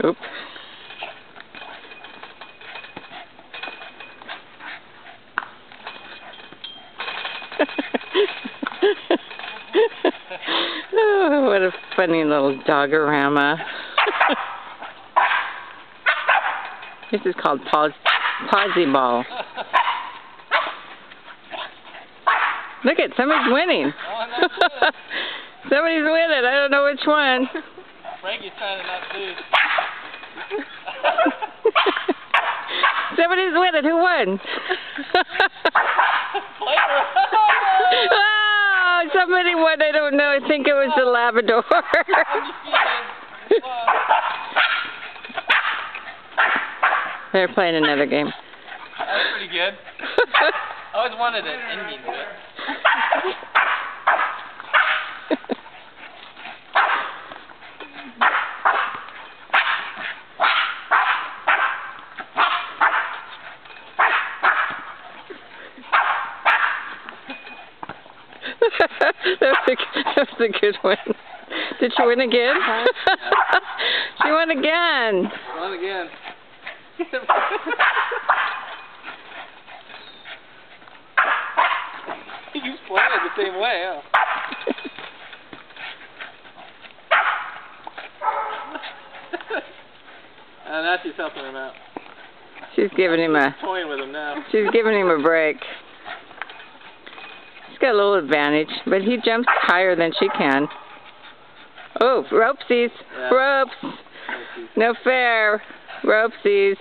Oop. Oh, what a funny little dogorama. This is called Posy Ball. Look at somebody's winning. Somebody's winning. I don't know which one. Frankie's trying to not lose. Somebody's winning. Who won? Oh, somebody won. I don't know. I think it was the Labrador. They're playing another game. That's pretty good. I always wanted an ending to it. That was a good one. Did she win again? She won again. Won again. He's playing it the same way, huh? Now she's helping him out. She's giving him a. Toying with him now. She's giving him a break. He's got a little advantage, but he jumps higher than she can. Oh, ropesies! Yeah. Ropes! No fair! Ropesies!